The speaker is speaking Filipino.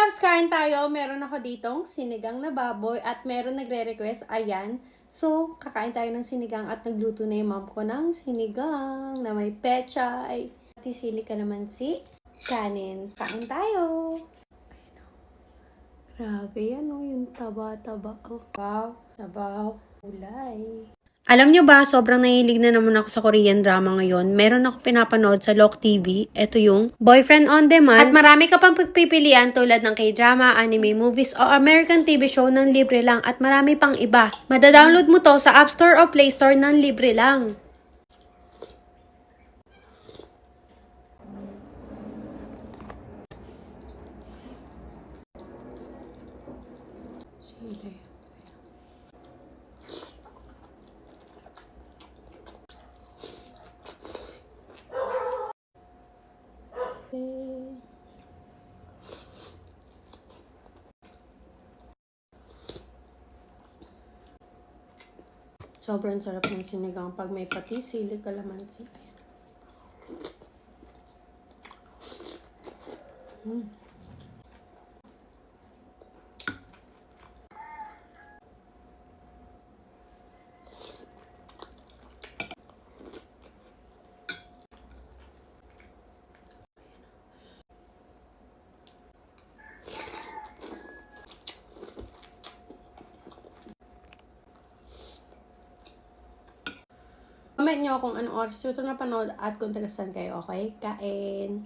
loves, kain tayo. Meron ako ditong sinigang na baboy at meron nagre-request, ayan. So, kakain tayo ng sinigang at nagluto na yung mom ko ng sinigang na may pechay. Tisili ka naman si kanin. Kain tayo. Grabe yan, oh, yung taba-taba. Oh, wow, tabaw, ulay. Alam nyo ba, sobrang nahilig na naman ako sa Korean drama ngayon. Meron ako pinapanood sa Lock TV. Ito yung Boyfriend on Demand. At marami ka pang pagpipilian tulad ng K-drama, anime movies, o American TV show ng libre lang. At marami pang iba. Madadownload mo to sa App Store o Play Store ng libre lang. Sili. Sobrang sarap ng sinigang pag may patis, sili, kalamansi. Ayan. Comment nyo kung anong oras ito napanood at kung taga saan kayo, okay? Kain!